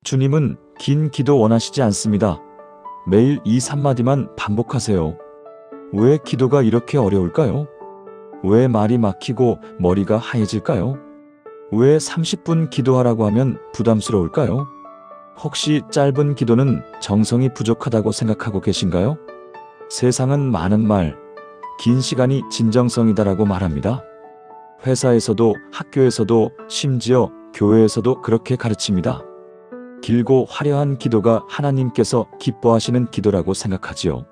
주님은 긴 기도 원하시지 않습니다. 매일 이 3마디만 반복하세요. 왜 기도가 이렇게 어려울까요? 왜 말이 막히고 머리가 하얘질까요? 왜 30분 기도하라고 하면 부담스러울까요? 혹시 짧은 기도는 정성이 부족하다고 생각하고 계신가요? 세상은 많은 말, 긴 시간이 진정성이다라고 말합니다. 회사에서도 학교에서도 심지어 교회에서도 그렇게 가르칩니다. 길고 화려한 기도가 하나님께서 기뻐하시는 기도라고 생각하지요.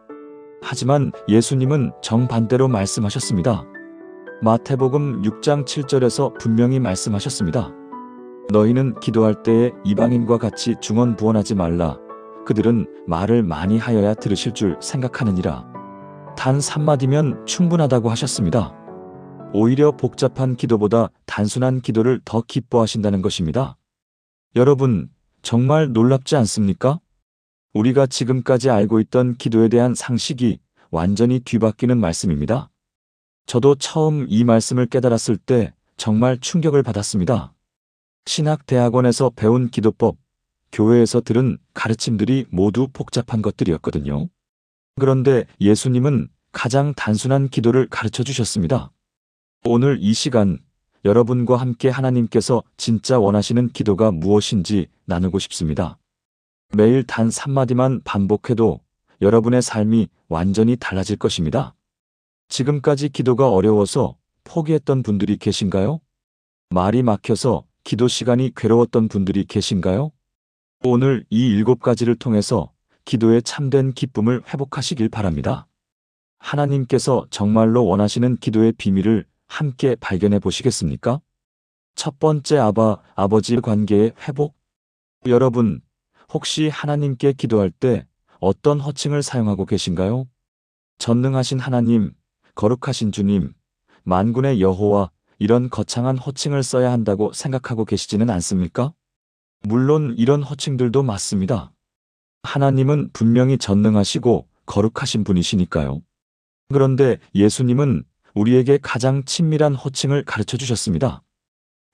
하지만 예수님은 정반대로 말씀하셨습니다. 마태복음 6장 7절에서 분명히 말씀하셨습니다. 너희는 기도할 때에 이방인과 같이 중언부언하지 말라. 그들은 말을 많이 하여야 들으실 줄 생각하느니라. 단 3마디면 충분하다고 하셨습니다. 오히려 복잡한 기도보다 단순한 기도를 더 기뻐하신다는 것입니다. 여러분, 정말 놀랍지 않습니까? 우리가 지금까지 알고 있던 기도에 대한 상식이 완전히 뒤바뀌는 말씀입니다. 저도 처음 이 말씀을 깨달았을 때 정말 충격을 받았습니다. 신학대학원에서 배운 기도법, 교회에서 들은 가르침들이 모두 복잡한 것들이었거든요. 그런데 예수님은 가장 단순한 기도를 가르쳐 주셨습니다. 오늘 이 시간 여러분과 함께 하나님께서 진짜 원하시는 기도가 무엇인지 나누고 싶습니다. 매일 단 3마디만 반복해도 여러분의 삶이 완전히 달라질 것입니다. 지금까지 기도가 어려워서 포기했던 분들이 계신가요? 말이 막혀서 기도 시간이 괴로웠던 분들이 계신가요? 오늘 이 7가지를 통해서 기도의 참된 기쁨을 회복하시길 바랍니다. 하나님께서 정말로 원하시는 기도의 비밀을 함께 발견해 보시겠습니까? 첫 번째, 아버지 관계의 회복. 여러분, 혹시 하나님께 기도할 때 어떤 호칭을 사용하고 계신가요? 전능하신 하나님, 거룩하신 주님, 만군의 여호와, 이런 거창한 호칭을 써야 한다고 생각하고 계시지는 않습니까? 물론 이런 호칭들도 맞습니다. 하나님은 분명히 전능하시고 거룩하신 분이시니까요. 그런데 예수님은 우리에게 가장 친밀한 호칭을 가르쳐 주셨습니다.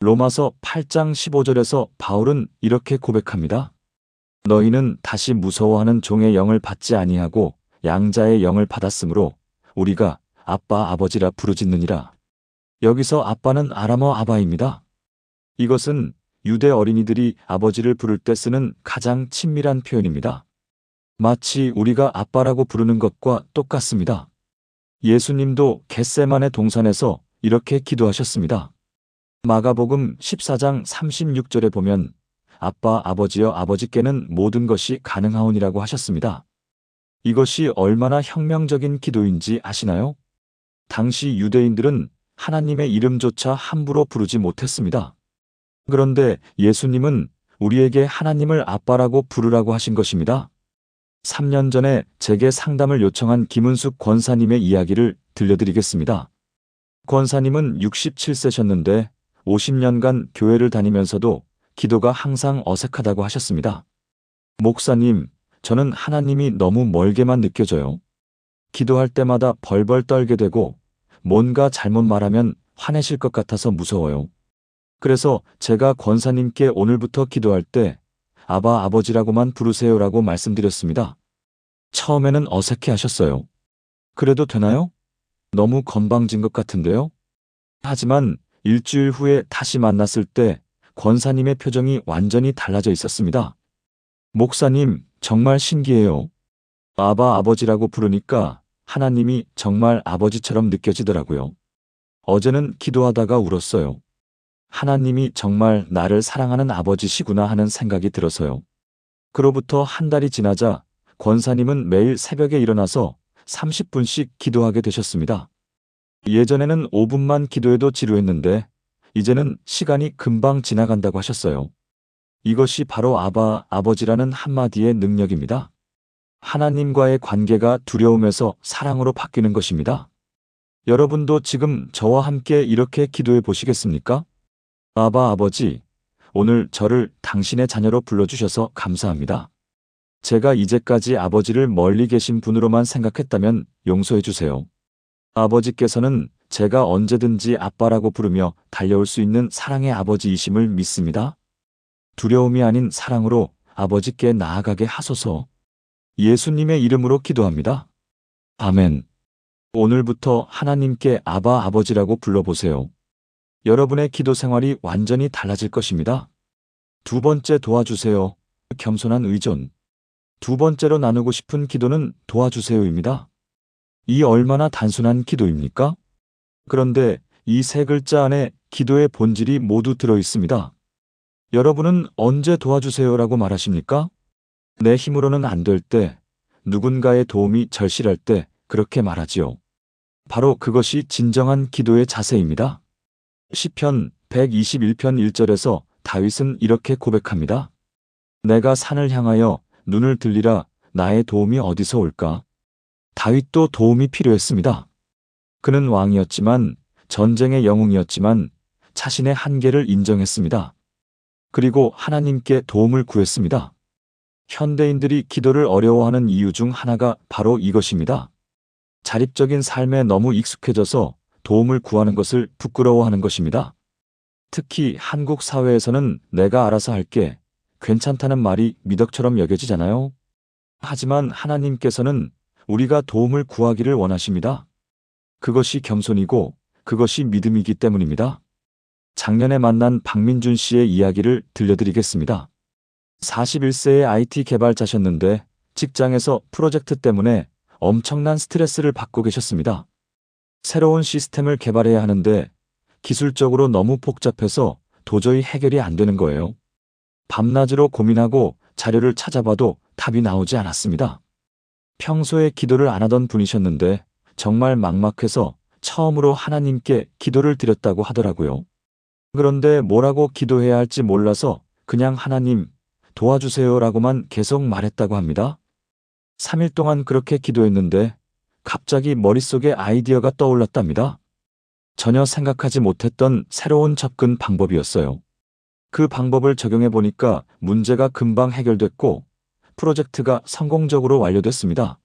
로마서 8장 15절에서 바울은 이렇게 고백합니다. 너희는 다시 무서워하는 종의 영을 받지 아니하고 양자의 영을 받았으므로 우리가 아빠 아버지라 부르짖느니라. 여기서 아빠는 아람어 아바입니다. 이것은 유대 어린이들이 아버지를 부를 때 쓰는 가장 친밀한 표현입니다. 마치 우리가 아빠라고 부르는 것과 똑같습니다. 예수님도 겟세마네 동산에서 이렇게 기도하셨습니다. 마가복음 14장 36절에 보면 아빠 아버지여 아버지께는 모든 것이 가능하오니라고 하셨습니다. 이것이 얼마나 혁명적인 기도인지 아시나요? 당시 유대인들은 하나님의 이름조차 함부로 부르지 못했습니다. 그런데 예수님은 우리에게 하나님을 아빠라고 부르라고 하신 것입니다. 3년 전에 제게 상담을 요청한 김은숙 권사님의 이야기를 들려드리겠습니다. 권사님은 67세셨는데 50년간 교회를 다니면서도 기도가 항상 어색하다고 하셨습니다. 목사님, 저는 하나님이 너무 멀게만 느껴져요. 기도할 때마다 벌벌 떨게 되고 뭔가 잘못 말하면 화내실 것 같아서 무서워요. 그래서 제가 권사님께 오늘부터 기도할 때 아버지라고만 부르세요라고 말씀드렸습니다. 처음에는 어색해 하셨어요. 그래도 되나요? 너무 건방진 것 같은데요? 하지만 일주일 후에 다시 만났을 때 권사님의 표정이 완전히 달라져 있었습니다. 목사님, 정말 신기해요. 아버지라고 부르니까 하나님이 정말 아버지처럼 느껴지더라고요. 어제는 기도하다가 울었어요. 하나님이 정말 나를 사랑하는 아버지시구나 하는 생각이 들어서요. 그로부터 한 달이 지나자 권사님은 매일 새벽에 일어나서 30분씩 기도하게 되셨습니다. 예전에는 5분만 기도해도 지루했는데 이제는 시간이 금방 지나간다고 하셨어요. 이것이 바로 아버지라는 한마디의 능력입니다. 하나님과의 관계가 두려움에서 사랑으로 바뀌는 것입니다. 여러분도 지금 저와 함께 이렇게 기도해 보시겠습니까? 아버지, 오늘 저를 당신의 자녀로 불러주셔서 감사합니다. 제가 이제까지 아버지를 멀리 계신 분으로만 생각했다면 용서해 주세요. 아버지께서는 제가 언제든지 아빠라고 부르며 달려올 수 있는 사랑의 아버지이심을 믿습니다. 두려움이 아닌 사랑으로 아버지께 나아가게 하소서. 예수님의 이름으로 기도합니다. 아멘. 오늘부터 하나님께 아바 아버지라고 불러보세요. 여러분의 기도 생활이 완전히 달라질 것입니다. 두 번째, 도와주세요. 겸손한 의존. 두 번째로 나누고 싶은 기도는 도와주세요입니다. 이 얼마나 단순한 기도입니까? 그런데 이 세 글자 안에 기도의 본질이 모두 들어 있습니다. 여러분은 언제 도와주세요라고 말하십니까? 내 힘으로는 안 될 때, 누군가의 도움이 절실할 때 그렇게 말하지요. 바로 그것이 진정한 기도의 자세입니다. 시편 121편 1절에서 다윗은 이렇게 고백합니다. 내가 산을 향하여 눈을 들리라. 나의 도움이 어디서 올까? 다윗도 도움이 필요했습니다. 그는 왕이었지만, 전쟁의 영웅이었지만 자신의 한계를 인정했습니다. 그리고 하나님께 도움을 구했습니다. 현대인들이 기도를 어려워하는 이유 중 하나가 바로 이것입니다. 자립적인 삶에 너무 익숙해져서 도움을 구하는 것을 부끄러워하는 것입니다. 특히 한국 사회에서는 내가 알아서 할게, 괜찮다는 말이 미덕처럼 여겨지잖아요. 하지만 하나님께서는 우리가 도움을 구하기를 원하십니다. 그것이 겸손이고 그것이 믿음이기 때문입니다. 작년에 만난 박민준 씨의 이야기를 들려드리겠습니다. 41세의 IT 개발자셨는데 직장에서 프로젝트 때문에 엄청난 스트레스를 받고 계셨습니다. 새로운 시스템을 개발해야 하는데 기술적으로 너무 복잡해서 도저히 해결이 안 되는 거예요. 밤낮으로 고민하고 자료를 찾아봐도 답이 나오지 않았습니다. 평소에 기도를 안 하던 분이셨는데 정말 막막해서 처음으로 하나님께 기도를 드렸다고 하더라고요. 그런데 뭐라고 기도해야 할지 몰라서 그냥 하나님 도와주세요라고만 계속 말했다고 합니다. 3일 동안 그렇게 기도했는데 갑자기 머릿속에 아이디어가 떠올랐답니다. 전혀 생각하지 못했던 새로운 접근 방법이었어요. 그 방법을 적용해 보니까 문제가 금방 해결됐고 프로젝트가 성공적으로 완료됐습니다.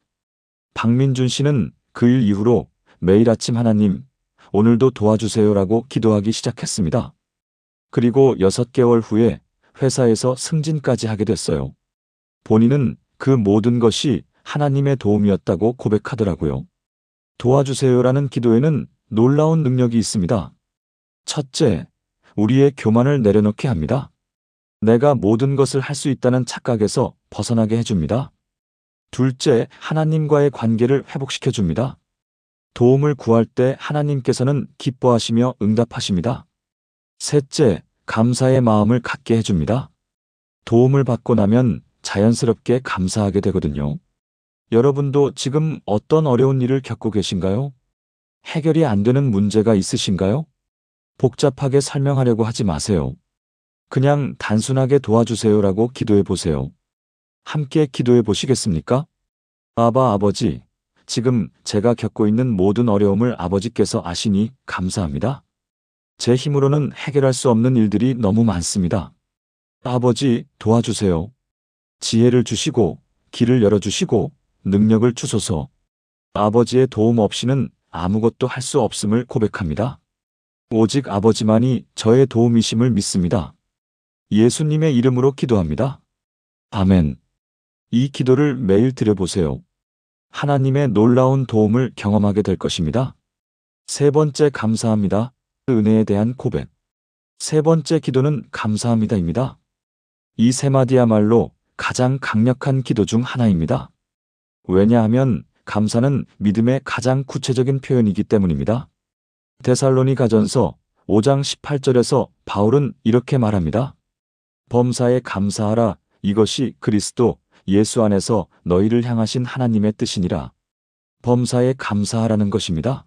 박민준 씨는 그 일 이후로 매일 아침 하나님, 오늘도 도와주세요라고 기도하기 시작했습니다. 그리고 6개월 후에 회사에서 승진까지 하게 됐어요. 본인은 그 모든 것이 하나님의 도움이었다고 고백하더라고요. 도와주세요라는 기도에는 놀라운 능력이 있습니다. 첫째, 우리의 교만을 내려놓게 합니다. 내가 모든 것을 할 수 있다는 착각에서 벗어나게 해줍니다. 둘째, 하나님과의 관계를 회복시켜줍니다. 도움을 구할 때 하나님께서는 기뻐하시며 응답하십니다. 셋째, 감사의 마음을 갖게 해줍니다. 도움을 받고 나면 자연스럽게 감사하게 되거든요. 여러분도 지금 어떤 어려운 일을 겪고 계신가요? 해결이 안 되는 문제가 있으신가요? 복잡하게 설명하려고 하지 마세요. 그냥 단순하게 도와주세요라고 기도해 보세요. 함께 기도해 보시겠습니까? 아바 아버지, 지금 제가 겪고 있는 모든 어려움을 아버지께서 아시니 감사합니다. 제 힘으로는 해결할 수 없는 일들이 너무 많습니다. 아버지, 도와주세요. 지혜를 주시고, 길을 열어주시고, 능력을 주소서. 아버지의 도움 없이는 아무것도 할 수 없음을 고백합니다. 오직 아버지만이 저의 도움이심을 믿습니다. 예수님의 이름으로 기도합니다. 아멘. 이 기도를 매일 드려보세요. 하나님의 놀라운 도움을 경험하게 될 것입니다. 세 번째, 감사합니다. 은혜에 대한 고백. 세 번째 기도는 감사합니다입니다. 이 세 마디야말로 가장 강력한 기도 중 하나입니다. 왜냐하면 감사는 믿음의 가장 구체적인 표현이기 때문입니다. 데살로니가전서 5장 18절에서 바울은 이렇게 말합니다. 범사에 감사하라. 이것이 그리스도 예수 안에서 너희를 향하신 하나님의 뜻이니라. 범사에 감사하라는 것입니다.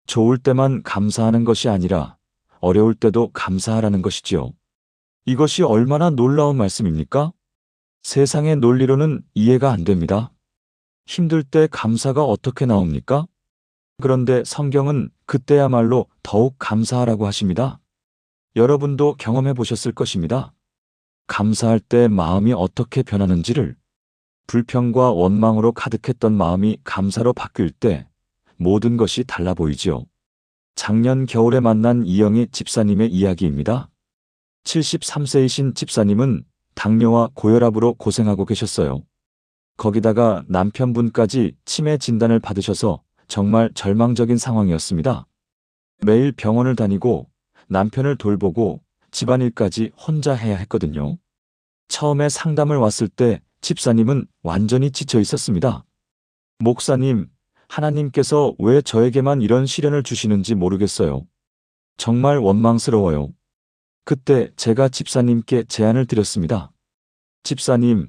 좋을 때만 감사하는 것이 아니라 어려울 때도 감사하라는 것이지요. 이것이 얼마나 놀라운 말씀입니까? 세상의 논리로는 이해가 안 됩니다. 힘들 때 감사가 어떻게 나옵니까? 그런데 성경은 그때야말로 더욱 감사하라고 하십니다. 여러분도 경험해 보셨을 것입니다. 감사할 때 마음이 어떻게 변하는지를. 불평과 원망으로 가득했던 마음이 감사로 바뀔 때 모든 것이 달라 보이지요. 작년 겨울에 만난 이영희 집사님의 이야기입니다. 73세이신 집사님은 당뇨와 고혈압으로 고생하고 계셨어요. 거기다가 남편분까지 치매 진단을 받으셔서 정말 절망적인 상황이었습니다. 매일 병원을 다니고 남편을 돌보고 집안일까지 혼자 해야 했거든요. 처음에 상담을 왔을 때 집사님은 완전히 지쳐 있었습니다. 목사님, 하나님께서 왜 저에게만 이런 시련을 주시는지 모르겠어요. 정말 원망스러워요. 그때 제가 집사님께 제안을 드렸습니다. 집사님,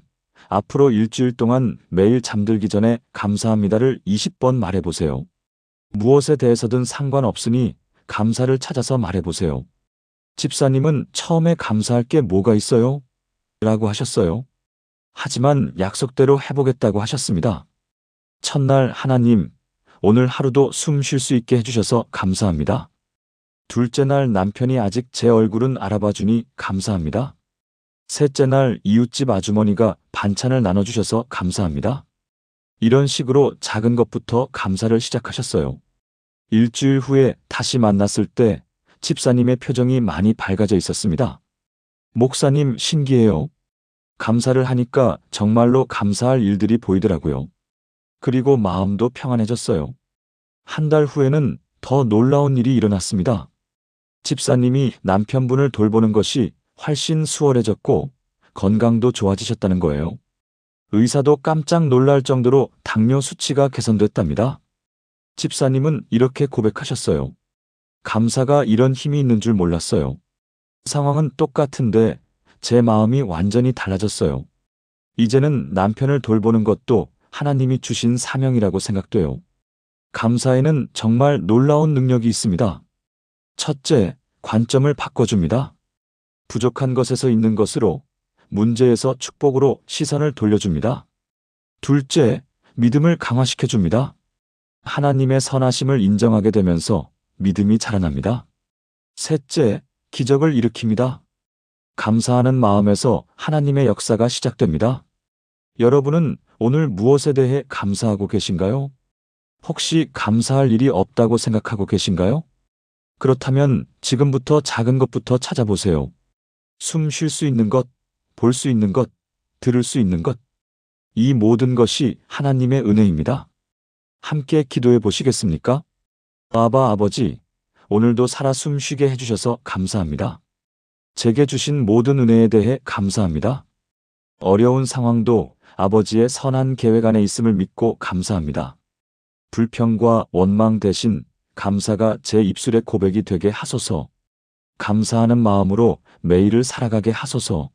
앞으로 일주일 동안 매일 잠들기 전에 감사합니다를 20번 말해보세요. 무엇에 대해서든 상관없으니 감사를 찾아서 말해보세요. 집사님은 처음에 감사할 게 뭐가 있어요? 라고 하셨어요. 하지만 약속대로 해보겠다고 하셨습니다. 첫날 하나님, 오늘 하루도 숨 쉴 수 있게 해주셔서 감사합니다. 둘째 날 남편이 아직 제 얼굴은 알아봐주니 감사합니다. 셋째 날 이웃집 아주머니가 반찬을 나눠주셔서 감사합니다. 이런 식으로 작은 것부터 감사를 시작하셨어요. 일주일 후에 다시 만났을 때 집사님의 표정이 많이 밝아져 있었습니다. 목사님 신기해요. 감사를 하니까 정말로 감사할 일들이 보이더라고요. 그리고 마음도 평안해졌어요. 한 달 후에는 더 놀라운 일이 일어났습니다. 집사님이 남편분을 돌보는 것이 훨씬 수월해졌고 건강도 좋아지셨다는 거예요. 의사도 깜짝 놀랄 정도로 당뇨 수치가 개선됐답니다. 집사님은 이렇게 고백하셨어요. 감사가 이런 힘이 있는 줄 몰랐어요. 상황은 똑같은데 제 마음이 완전히 달라졌어요. 이제는 남편을 돌보는 것도 하나님이 주신 사명이라고 생각돼요. 감사에는 정말 놀라운 능력이 있습니다. 첫째, 관점을 바꿔줍니다. 부족한 것에서 있는 것으로, 문제에서 축복으로 시선을 돌려줍니다. 둘째, 믿음을 강화시켜줍니다. 하나님의 선하심을 인정하게 되면서 믿음이 자라납니다. 셋째, 기적을 일으킵니다. 감사하는 마음에서 하나님의 역사가 시작됩니다. 여러분은 오늘 무엇에 대해 감사하고 계신가요? 혹시 감사할 일이 없다고 생각하고 계신가요? 그렇다면 지금부터 작은 것부터 찾아보세요. 숨 쉴 수 있는 것, 볼 수 있는 것, 들을 수 있는 것. 이 모든 것이 하나님의 은혜입니다. 함께 기도해 보시겠습니까? 아바 아버지, 오늘도 살아 숨 쉬게 해주셔서 감사합니다. 제게 주신 모든 은혜에 대해 감사합니다. 어려운 상황도 아버지의 선한 계획 안에 있음을 믿고 감사합니다. 불평과 원망 대신 감사가 제 입술의 고백이 되게 하소서. 감사하는 마음으로 매일을 살아가게 하소서.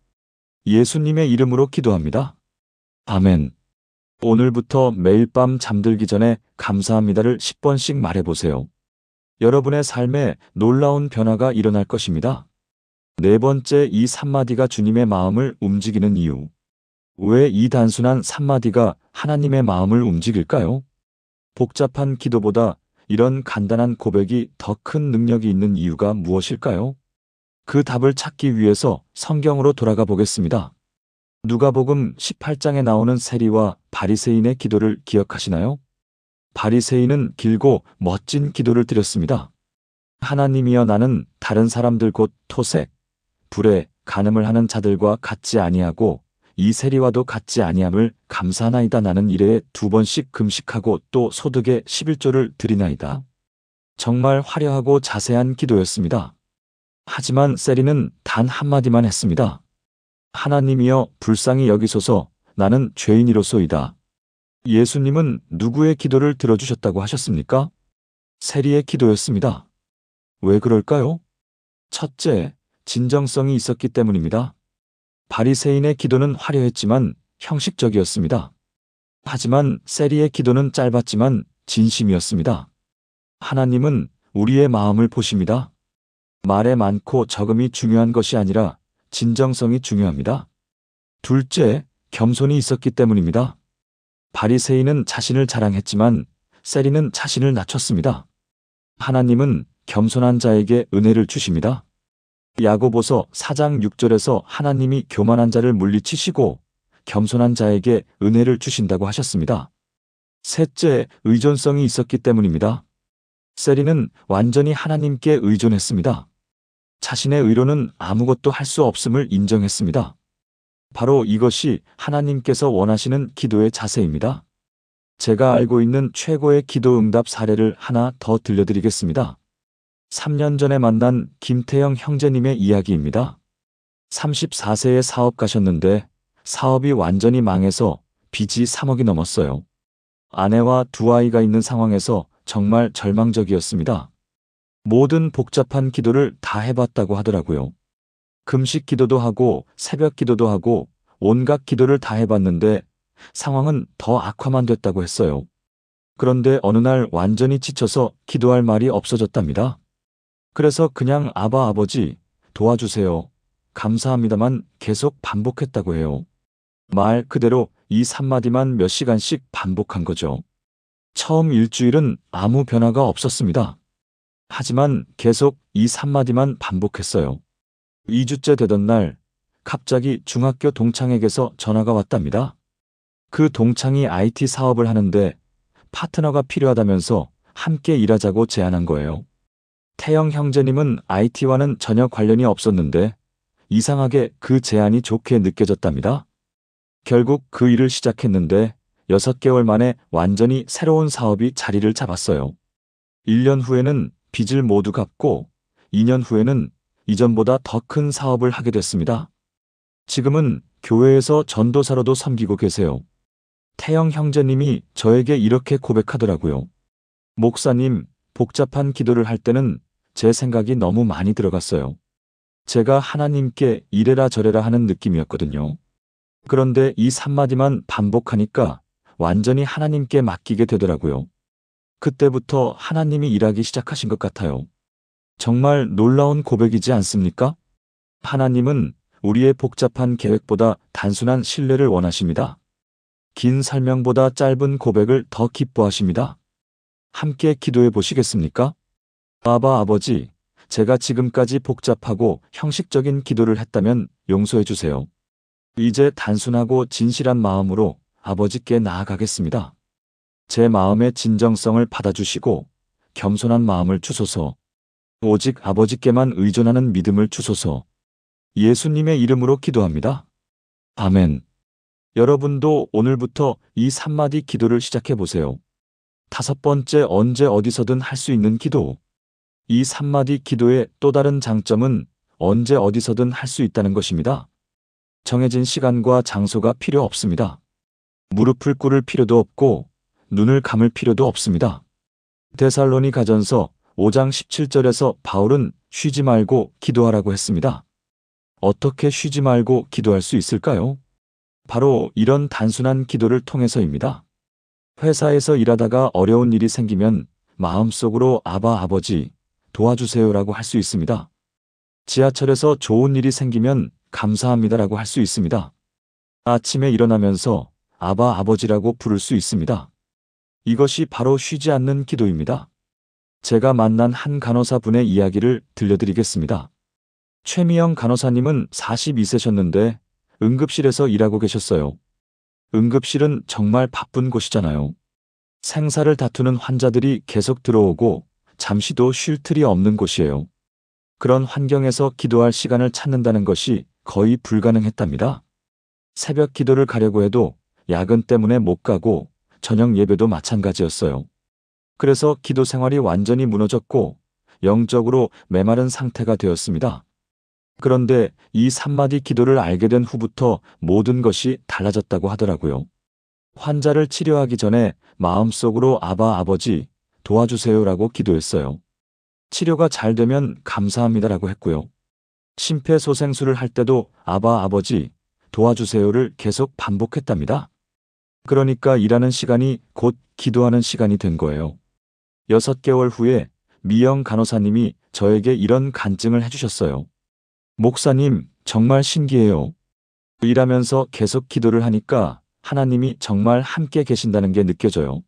예수님의 이름으로 기도합니다. 아멘. 오늘부터 매일 밤 잠들기 전에 감사합니다를 10번씩 말해보세요. 여러분의 삶에 놀라운 변화가 일어날 것입니다. 네 번째, 이 3마디가 주님의 마음을 움직이는 이유. 왜 이 단순한 3마디가 하나님의 마음을 움직일까요? 복잡한 기도보다 이런 간단한 고백이 더 큰 능력이 있는 이유가 무엇일까요? 그 답을 찾기 위해서 성경으로 돌아가 보겠습니다. 누가복음 18장에 나오는 세리와 바리새인의 기도를 기억하시나요? 바리새인은 길고 멋진 기도를 드렸습니다. 하나님이여, 나는 다른 사람들 곧 토색, 불에 간음을 하는 자들과 같지 아니하고 이 세리와도 같지 아니함을 감사하나이다. 나는 일에 2번씩 금식하고 또 소득의 11조를 드리나이다. 정말 화려하고 자세한 기도였습니다. 하지만 세리는 단 한마디만 했습니다. 하나님이여, 불쌍히 여기소서. 나는 죄인이로소이다. 예수님은 누구의 기도를 들어주셨다고 하셨습니까? 세리의 기도였습니다. 왜 그럴까요? 첫째, 진정성이 있었기 때문입니다. 바리새인의 기도는 화려했지만 형식적이었습니다. 하지만 세리의 기도는 짧았지만 진심이었습니다. 하나님은 우리의 마음을 보십니다. 말에 많고 적음이 중요한 것이 아니라 진정성이 중요합니다. 둘째, 겸손이 있었기 때문입니다. 바리새인은 자신을 자랑했지만 세리는 자신을 낮췄습니다. 하나님은 겸손한 자에게 은혜를 주십니다. 야고보서 4장 6절에서 하나님이 교만한 자를 물리치시고 겸손한 자에게 은혜를 주신다고 하셨습니다. 셋째, 의존성이 있었기 때문입니다. 세리는 완전히 하나님께 의존했습니다. 자신의 의로는 아무것도 할 수 없음을 인정했습니다. 바로 이것이 하나님께서 원하시는 기도의 자세입니다. 제가 알고 있는 최고의 기도 응답 사례를 하나 더 들려드리겠습니다. 3년 전에 만난 김태영 형제님의 이야기입니다. 34세에 사업 가셨는데 사업이 완전히 망해서 빚이 3억이 넘었어요. 아내와 두 아이가 있는 상황에서 정말 절망적이었습니다. 모든 복잡한 기도를 다 해봤다고 하더라고요. 금식 기도도 하고 새벽 기도도 하고 온갖 기도를 다 해봤는데 상황은 더 악화만 됐다고 했어요. 그런데 어느 날 완전히 지쳐서 기도할 말이 없어졌답니다. 그래서 그냥 아바 아버지 도와주세요. 감사합니다만 계속 반복했다고 해요. 말 그대로 이 3마디만 몇 시간씩 반복한 거죠. 처음 일주일은 아무 변화가 없었습니다. 하지만 계속 이 3마디만 반복했어요. 2주째 되던 날 갑자기 중학교 동창에게서 전화가 왔답니다. 그 동창이 IT 사업을 하는데 파트너가 필요하다면서 함께 일하자고 제안한 거예요. 태영 형제님은 IT와는 전혀 관련이 없었는데 이상하게 그 제안이 좋게 느껴졌답니다. 결국 그 일을 시작했는데 6개월 만에 완전히 새로운 사업이 자리를 잡았어요. 1년 후에는 빚을 모두 갚고 2년 후에는 이전보다 더 큰 사업을 하게 됐습니다. 지금은 교회에서 전도사로도 섬기고 계세요. 태영 형제님이 저에게 이렇게 고백하더라고요. 목사님, 복잡한 기도를 할 때는 제 생각이 너무 많이 들어갔어요. 제가 하나님께 이래라 저래라 하는 느낌이었거든요. 그런데 이 3마디만 반복하니까 완전히 하나님께 맡기게 되더라고요. 그때부터 하나님이 일하기 시작하신 것 같아요. 정말 놀라운 고백이지 않습니까? 하나님은 우리의 복잡한 계획보다 단순한 신뢰를 원하십니다. 긴 설명보다 짧은 고백을 더 기뻐하십니다. 함께 기도해 보시겠습니까? 아바 아버지, 제가 지금까지 복잡하고 형식적인 기도를 했다면 용서해 주세요. 이제 단순하고 진실한 마음으로 아버지께 나아가겠습니다. 제 마음의 진정성을 받아주시고 겸손한 마음을 주소서. 오직 아버지께만 의존하는 믿음을 주소서. 예수님의 이름으로 기도합니다. 아멘. 여러분도 오늘부터 이 3마디 기도를 시작해 보세요. 5번째, 언제 어디서든 할 수 있는 기도. 이 3마디 기도의 또 다른 장점은 언제 어디서든 할 수 있다는 것입니다. 정해진 시간과 장소가 필요 없습니다. 무릎을 꿇을 필요도 없고 눈을 감을 필요도 없습니다. 데살로니가전서 5장 17절에서 바울은 쉬지 말고 기도하라고 했습니다. 어떻게 쉬지 말고 기도할 수 있을까요? 바로 이런 단순한 기도를 통해서입니다. 회사에서 일하다가 어려운 일이 생기면 마음속으로 아바 아버지 도와주세요라고 할 수 있습니다. 지하철에서 좋은 일이 생기면 감사합니다라고 할 수 있습니다. 아침에 일어나면서 아바 아버지라고 부를 수 있습니다. 이것이 바로 쉬지 않는 기도입니다. 제가 만난 한 간호사분의 이야기를 들려드리겠습니다. 최미영 간호사님은 42세셨는데 응급실에서 일하고 계셨어요. 응급실은 정말 바쁜 곳이잖아요. 생사를 다투는 환자들이 계속 들어오고 잠시도 쉴 틈이 없는 곳이에요. 그런 환경에서 기도할 시간을 찾는다는 것이 거의 불가능했답니다. 새벽 기도를 가려고 해도 야근 때문에 못 가고 저녁 예배도 마찬가지였어요. 그래서 기도 생활이 완전히 무너졌고 영적으로 메마른 상태가 되었습니다. 그런데 이 3마디 기도를 알게 된 후부터 모든 것이 달라졌다고 하더라고요. 환자를 치료하기 전에 마음속으로 아바 아버지 도와주세요라고 기도했어요. 치료가 잘 되면 감사합니다라고 했고요. 심폐소생술을 할 때도 아바 아버지 도와주세요를 계속 반복했답니다. 그러니까 일하는 시간이 곧 기도하는 시간이 된 거예요. 6개월 후에 미영 간호사님이 저에게 이런 간증을 해주셨어요. 목사님, 정말 신기해요. 일하면서 계속 기도를 하니까 하나님이 정말 함께 계신다는 게 느껴져요.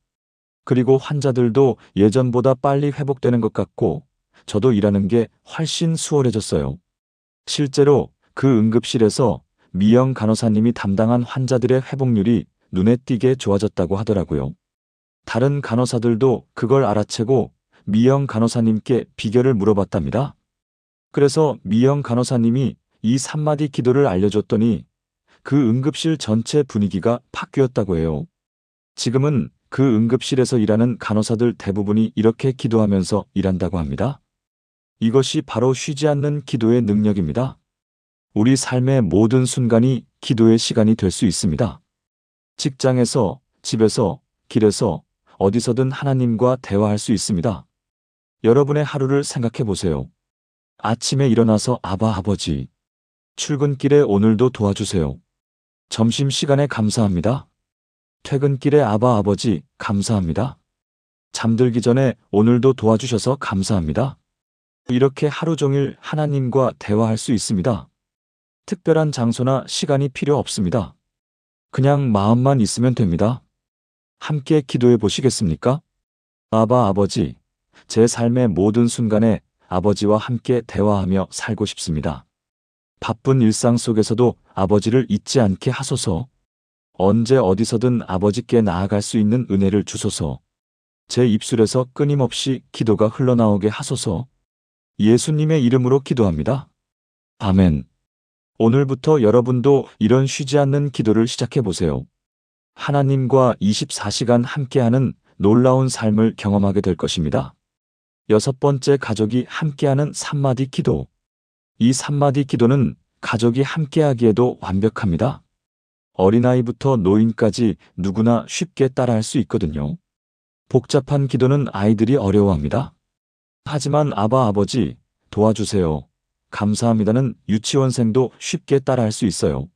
그리고 환자들도 예전보다 빨리 회복되는 것 같고 저도 일하는 게 훨씬 수월해졌어요. 실제로 그 응급실에서 미영 간호사님이 담당한 환자들의 회복률이 눈에 띄게 좋아졌다고 하더라고요. 다른 간호사들도 그걸 알아채고 미영 간호사님께 비결을 물어봤답니다. 그래서 미영 간호사님이 이 3마디 기도를 알려줬더니 그 응급실 전체 분위기가 바뀌었다고 해요. 지금은 그 응급실에서 일하는 간호사들 대부분이 이렇게 기도하면서 일한다고 합니다. 이것이 바로 쉬지 않는 기도의 능력입니다. 우리 삶의 모든 순간이 기도의 시간이 될 수 있습니다. 직장에서, 집에서, 길에서, 어디서든 하나님과 대화할 수 있습니다. 여러분의 하루를 생각해 보세요. 아침에 일어나서 아바 아버지, 출근길에 오늘도 도와주세요. 점심시간에 감사합니다. 퇴근길에 아바 아버지, 감사합니다. 잠들기 전에 오늘도 도와주셔서 감사합니다. 이렇게 하루 종일 하나님과 대화할 수 있습니다. 특별한 장소나 시간이 필요 없습니다. 그냥 마음만 있으면 됩니다. 함께 기도해 보시겠습니까? 아바 아버지, 제 삶의 모든 순간에 아버지와 함께 대화하며 살고 싶습니다. 바쁜 일상 속에서도 아버지를 잊지 않게 하소서. 언제 어디서든 아버지께 나아갈 수 있는 은혜를 주소서. 제 입술에서 끊임없이 기도가 흘러나오게 하소서. 예수님의 이름으로 기도합니다. 아멘. 오늘부터 여러분도 이런 쉬지 않는 기도를 시작해 보세요. 하나님과 24시간 함께하는 놀라운 삶을 경험하게 될 것입니다. 6번째, 가족이 함께하는 3마디 기도. 이 3마디 기도는 가족이 함께하기에도 완벽합니다. 어린아이부터 노인까지 누구나 쉽게 따라할 수 있거든요. 복잡한 기도는 아이들이 어려워합니다. 하지만 아바 아버지, 도와주세요. 감사합니다는 유치원생도 쉽게 따라할 수 있어요.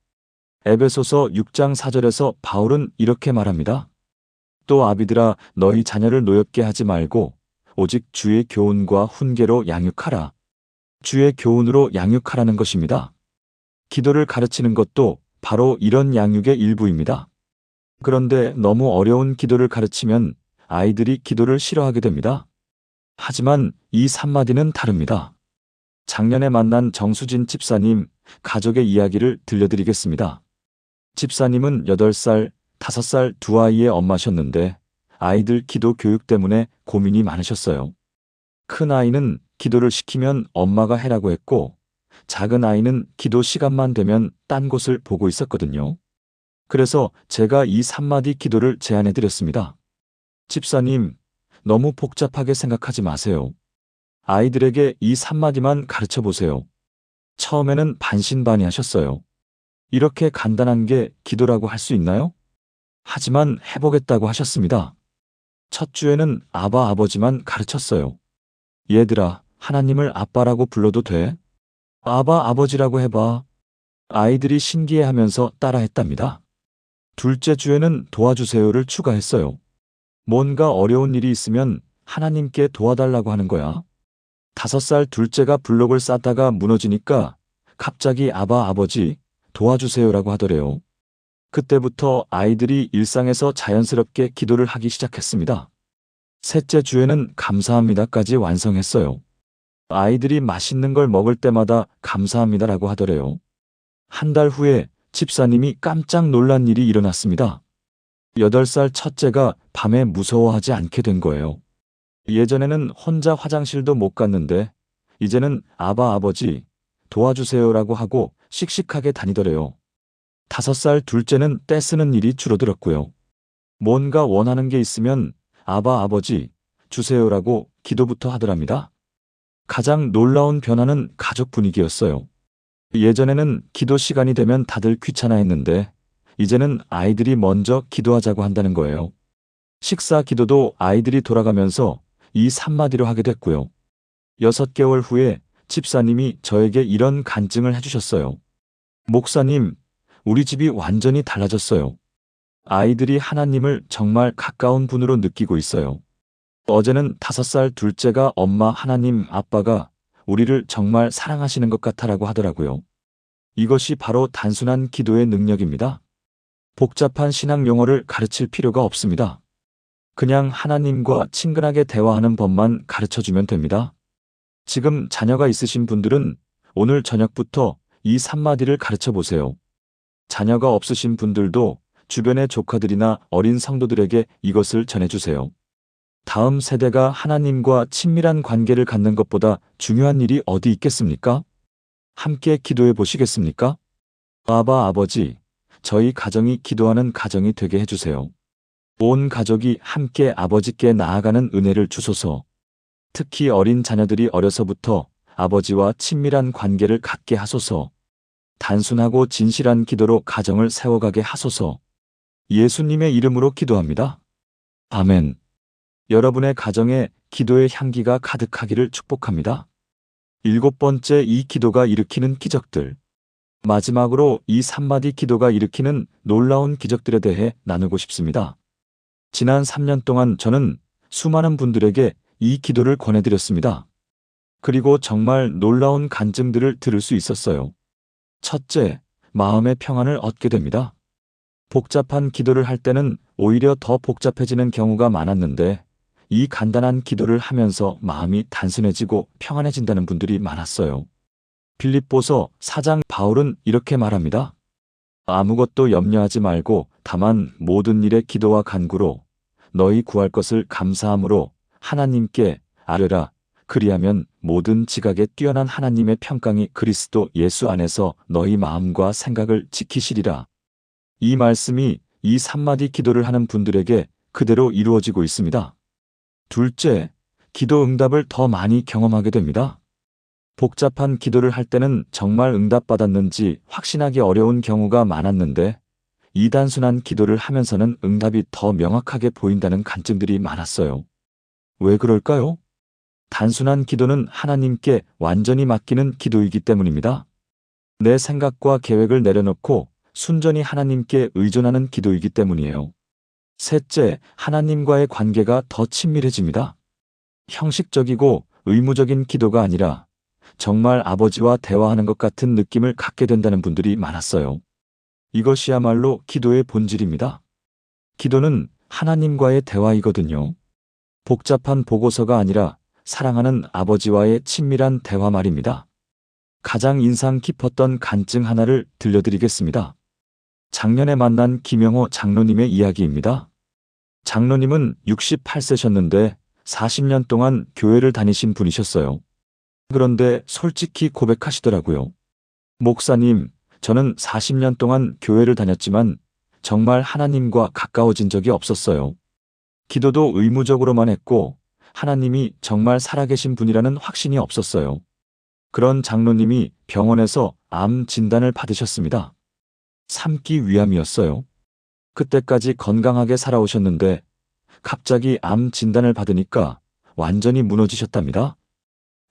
에베소서 6장 4절에서 바울은 이렇게 말합니다. 또 아비들아, 너희 자녀를 노엽게 하지 말고 오직 주의 교훈과 훈계로 양육하라. 주의 교훈으로 양육하라는 것입니다. 기도를 가르치는 것도 바로 이런 양육의 일부입니다. 그런데 너무 어려운 기도를 가르치면 아이들이 기도를 싫어하게 됩니다. 하지만 이 3마디는 다릅니다. 작년에 만난 정수진 집사님 가족의 이야기를 들려드리겠습니다. 집사님은 8살, 5살 두 아이의 엄마셨는데 아이들 기도 교육 때문에 고민이 많으셨어요. 큰 아이는 기도를 시키면 엄마가 해라고 했고 작은 아이는 기도 시간만 되면 딴 곳을 보고 있었거든요. 그래서 제가 이 3마디 기도를 제안해 드렸습니다. 집사님, 너무 복잡하게 생각하지 마세요. 아이들에게 이 3마디만 가르쳐 보세요. 처음에는 반신반의하셨어요. 이렇게 간단한 게 기도라고 할 수 있나요? 하지만 해보겠다고 하셨습니다. 첫 주에는 아바 아버지만 가르쳤어요. 얘들아, 하나님을 아빠라고 불러도 돼? 아바 아버지라고 해봐. 아이들이 신기해하면서 따라했답니다. 둘째 주에는 도와주세요를 추가했어요. 뭔가 어려운 일이 있으면 하나님께 도와달라고 하는 거야. 5살 둘째가 블록을 쌓다가 무너지니까 갑자기 아바 아버지 도와주세요라고 하더래요. 그때부터 아이들이 일상에서 자연스럽게 기도를 하기 시작했습니다. 셋째 주에는 감사합니다까지 완성했어요. 아이들이 맛있는 걸 먹을 때마다 감사합니다라고 하더래요. 한 달 후에 집사님이 깜짝 놀란 일이 일어났습니다. 8살 첫째가 밤에 무서워하지 않게 된 거예요. 예전에는 혼자 화장실도 못 갔는데 이제는 아바 아버지 도와주세요라고 하고 씩씩하게 다니더래요. 5살 둘째는 떼쓰는 일이 줄어들었고요. 뭔가 원하는 게 있으면 아바 아버지 주세요라고 기도부터 하더랍니다. 가장 놀라운 변화는 가족 분위기였어요. 예전에는 기도 시간이 되면 다들 귀찮아했는데 이제는 아이들이 먼저 기도하자고 한다는 거예요. 식사 기도도 아이들이 돌아가면서 이 3마디로 하게 됐고요. 6개월 후에 집사님이 저에게 이런 간증을 해주셨어요. 목사님, 우리 집이 완전히 달라졌어요. 아이들이 하나님을 정말 가까운 분으로 느끼고 있어요. 어제는 5살 둘째가 엄마 하나님 아빠가 우리를 정말 사랑하시는 것 같아라고 하더라고요. 이것이 바로 단순한 기도의 능력입니다. 복잡한 신앙 용어를 가르칠 필요가 없습니다. 그냥 하나님과 친근하게 대화하는 법만 가르쳐주면 됩니다. 지금 자녀가 있으신 분들은 오늘 저녁부터 이 3마디를 가르쳐 보세요. 자녀가 없으신 분들도 주변의 조카들이나 어린 성도들에게 이것을 전해주세요. 다음 세대가 하나님과 친밀한 관계를 갖는 것보다 중요한 일이 어디 있겠습니까? 함께 기도해 보시겠습니까? 아바 아버지, 저희 가정이 기도하는 가정이 되게 해주세요. 온 가족이 함께 아버지께 나아가는 은혜를 주소서. 특히 어린 자녀들이 어려서부터 아버지와 친밀한 관계를 갖게 하소서. 단순하고 진실한 기도로 가정을 세워가게 하소서. 예수님의 이름으로 기도합니다. 아멘. 여러분의 가정에 기도의 향기가 가득하기를 축복합니다. 7번째, 이 기도가 일으키는 기적들. 마지막으로 이 3마디 기도가 일으키는 놀라운 기적들에 대해 나누고 싶습니다. 지난 3년 동안 저는 수많은 분들에게 이 기도를 권해드렸습니다. 그리고 정말 놀라운 간증들을 들을 수 있었어요. 첫째, 마음의 평안을 얻게 됩니다. 복잡한 기도를 할 때는 오히려 더 복잡해지는 경우가 많았는데 이 간단한 기도를 하면서 마음이 단순해지고 평안해진다는 분들이 많았어요. 빌립보서 4장 바울은 이렇게 말합니다. 아무것도 염려하지 말고 다만 모든 일에 기도와 간구로 너희 구할 것을 감사함으로 하나님께 아뢰라. 그리하면 모든 지각에 뛰어난 하나님의 평강이 그리스도 예수 안에서 너희 마음과 생각을 지키시리라. 이 말씀이 이 3마디 기도를 하는 분들에게 그대로 이루어지고 있습니다. 둘째, 기도 응답을 더 많이 경험하게 됩니다. 복잡한 기도를 할 때는 정말 응답받았는지 확신하기 어려운 경우가 많았는데 이 단순한 기도를 하면서는 응답이 더 명확하게 보인다는 간증들이 많았어요. 왜 그럴까요? 단순한 기도는 하나님께 완전히 맡기는 기도이기 때문입니다. 내 생각과 계획을 내려놓고 순전히 하나님께 의존하는 기도이기 때문이에요. 셋째, 하나님과의 관계가 더 친밀해집니다. 형식적이고 의무적인 기도가 아니라 정말 아버지와 대화하는 것 같은 느낌을 갖게 된다는 분들이 많았어요. 이것이야말로 기도의 본질입니다. 기도는 하나님과의 대화이거든요. 복잡한 보고서가 아니라 사랑하는 아버지와의 친밀한 대화 말입니다. 가장 인상 깊었던 간증 하나를 들려드리겠습니다. 작년에 만난 김영호 장로님의 이야기입니다. 장로님은 68세셨는데 40년 동안 교회를 다니신 분이셨어요. 그런데 솔직히 고백하시더라고요. 목사님, 저는 40년 동안 교회를 다녔지만 정말 하나님과 가까워진 적이 없었어요. 기도도 의무적으로만 했고 하나님이 정말 살아계신 분이라는 확신이 없었어요. 그런 장로님이 병원에서 암 진단을 받으셨습니다. 3기 위암이었어요. 그때까지 건강하게 살아오셨는데 갑자기 암 진단을 받으니까 완전히 무너지셨답니다.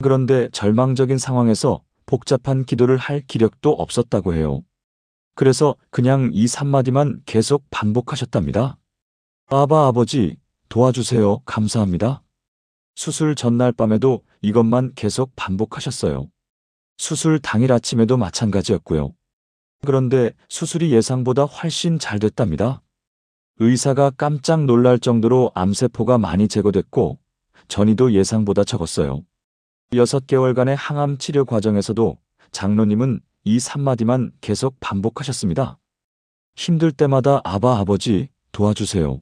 그런데 절망적인 상황에서 복잡한 기도를 할 기력도 없었다고 해요. 그래서 그냥 이 3마디만 계속 반복하셨답니다. 아바 아버지, 도와주세요. 감사합니다. 수술 전날 밤에도 이것만 계속 반복하셨어요. 수술 당일 아침에도 마찬가지였고요. 그런데 수술이 예상보다 훨씬 잘 됐답니다. 의사가 깜짝 놀랄 정도로 암세포가 많이 제거됐고 전이도 예상보다 적었어요. 6개월간의 항암 치료 과정에서도 장로님은 이 3마디만 계속 반복하셨습니다. 힘들 때마다 아바 아버지 도와주세요.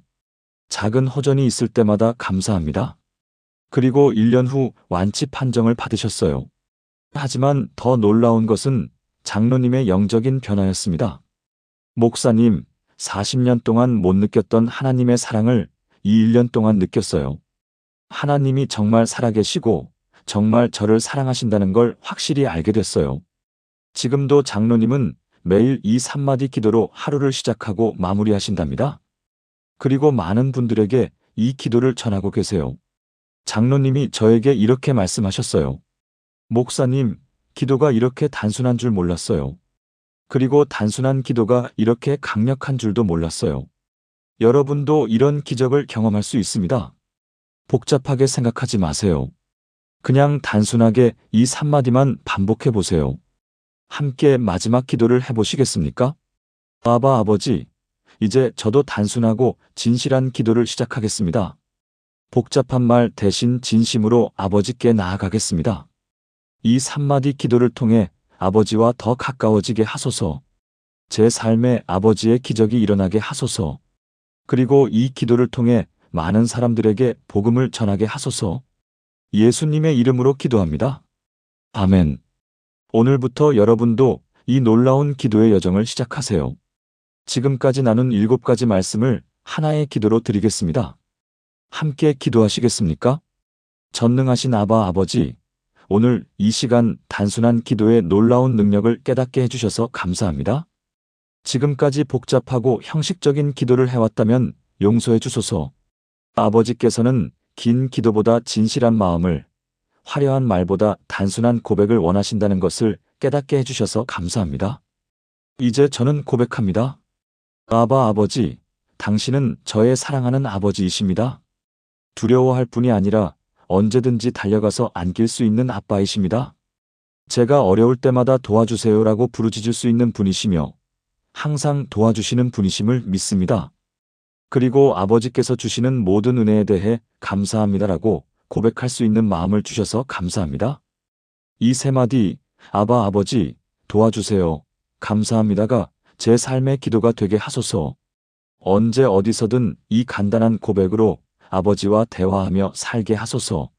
작은 호전이 있을 때마다 감사합니다. 그리고 1년 후 완치 판정을 받으셨어요. 하지만 더 놀라운 것은 장로님의 영적인 변화였습니다. 목사님, 40년 동안 못 느꼈던 하나님의 사랑을 이 1년 동안 느꼈어요. 하나님이 정말 살아계시고 정말 저를 사랑하신다는 걸 확실히 알게 됐어요. 지금도 장로님은 매일 이 3마디 기도로 하루를 시작하고 마무리하신답니다. 그리고 많은 분들에게 이 기도를 전하고 계세요. 장로님이 저에게 이렇게 말씀하셨어요. 목사님, 기도가 이렇게 단순한 줄 몰랐어요. 그리고 단순한 기도가 이렇게 강력한 줄도 몰랐어요. 여러분도 이런 기적을 경험할 수 있습니다. 복잡하게 생각하지 마세요. 그냥 단순하게 이 3마디만 반복해 보세요. 함께 마지막 기도를 해보시겠습니까? 아바 아버지, 이제 저도 단순하고 진실한 기도를 시작하겠습니다. 복잡한 말 대신 진심으로 아버지께 나아가겠습니다. 이 3마디 기도를 통해 아버지와 더 가까워지게 하소서. 제 삶에 아버지의 기적이 일어나게 하소서. 그리고 이 기도를 통해 많은 사람들에게 복음을 전하게 하소서. 예수님의 이름으로 기도합니다. 아멘. 오늘부터 여러분도 이 놀라운 기도의 여정을 시작하세요. 지금까지 나눈 7가지 말씀을 하나의 기도로 드리겠습니다. 함께 기도하시겠습니까? 전능하신 아바 아버지, 오늘 이 시간 단순한 기도의 놀라운 능력을 깨닫게 해주셔서 감사합니다. 지금까지 복잡하고 형식적인 기도를 해왔다면 용서해 주소서. 아버지께서는 긴 기도보다 진실한 마음을, 화려한 말보다 단순한 고백을 원하신다는 것을 깨닫게 해주셔서 감사합니다. 이제 저는 고백합니다. 아바 아버지, 당신은 저의 사랑하는 아버지이십니다. 두려워할 뿐이 아니라 언제든지 달려가서 안길 수 있는 아빠이십니다. 제가 어려울 때마다 도와주세요라고 부르짖을 수 있는 분이시며 항상 도와주시는 분이심을 믿습니다. 그리고 아버지께서 주시는 모든 은혜에 대해 감사합니다라고 고백할 수 있는 마음을 주셔서 감사합니다. 이 세 마디, 아바 아버지, 도와주세요, 감사합니다가 제 삶의 기도가 되게 하소서. 언제 어디서든 이 간단한 고백으로 아버지와 대화하며 살게 하소서.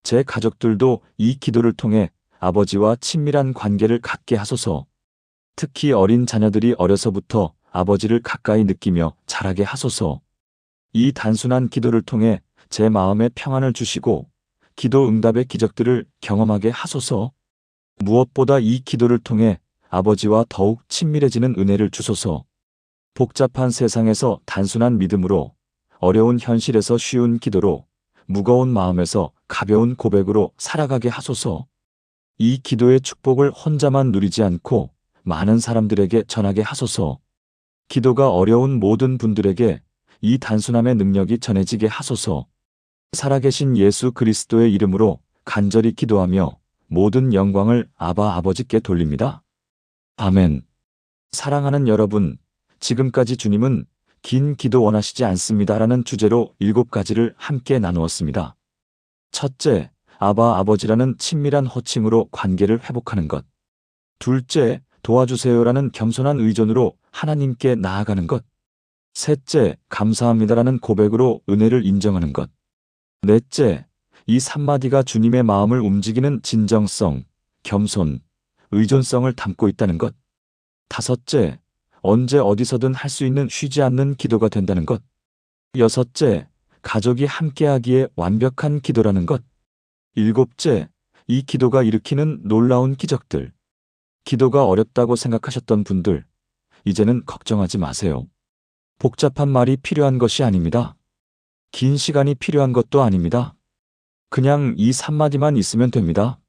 제 가족들도 이 기도를 통해 아버지와 친밀한 관계를 갖게 하소서. 특히 어린 자녀들이 어려서부터 아버지를 가까이 느끼며 자라게 하소서. 이 단순한 기도를 통해 제 마음에 평안을 주시고 기도 응답의 기적들을 경험하게 하소서. 무엇보다 이 기도를 통해 아버지와 더욱 친밀해지는 은혜를 주소서. 복잡한 세상에서 단순한 믿음으로, 어려운 현실에서 쉬운 기도로, 무거운 마음에서 가벼운 고백으로 살아가게 하소서. 이 기도의 축복을 혼자만 누리지 않고 많은 사람들에게 전하게 하소서. 기도가 어려운 모든 분들에게 이 단순함의 능력이 전해지게 하소서. 살아계신 예수 그리스도의 이름으로 간절히 기도하며 모든 영광을 아바 아버지께 돌립니다. 아멘. 사랑하는 여러분, 지금까지 주님은 긴 기도 원하시지 않습니다라는 주제로 7가지를 함께 나누었습니다. 첫째, 아바 아버지라는 친밀한 호칭으로 관계를 회복하는 것. 둘째, 도와주세요라는 겸손한 의존으로 하나님께 나아가는 것. 셋째, 감사합니다라는 고백으로 은혜를 인정하는 것. 넷째, 이 3마디가 주님의 마음을 움직이는 진정성, 겸손, 의존성을 담고 있다는 것. 다섯째, 언제 어디서든 할 수 있는 쉬지 않는 기도가 된다는 것. 여섯째, 가족이 함께하기에 완벽한 기도라는 것. 일곱째, 이 기도가 일으키는 놀라운 기적들. 기도가 어렵다고 생각하셨던 분들, 이제는 걱정하지 마세요. 복잡한 말이 필요한 것이 아닙니다. 긴 시간이 필요한 것도 아닙니다. 그냥 이 3마디만 있으면 됩니다.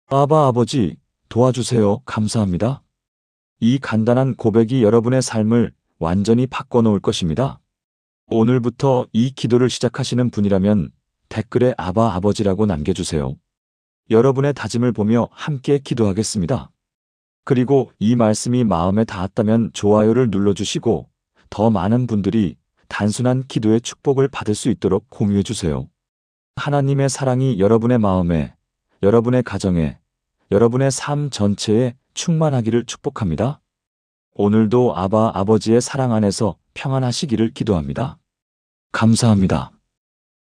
아바 아버지, 도와주세요, 감사합니다. 이 간단한 고백이 여러분의 삶을 완전히 바꿔놓을 것입니다. 오늘부터 이 기도를 시작하시는 분이라면 댓글에 아바 아버지라고 남겨주세요. 여러분의 다짐을 보며 함께 기도하겠습니다. 그리고 이 말씀이 마음에 닿았다면 좋아요를 눌러주시고 더 많은 분들이 단순한 기도의 축복을 받을 수 있도록 공유해주세요. 하나님의 사랑이 여러분의 마음에, 여러분의 가정에, 여러분의 삶 전체에 충만하기를 축복합니다. 오늘도 아바 아버지의 사랑 안에서 평안하시기를 기도합니다. 감사합니다.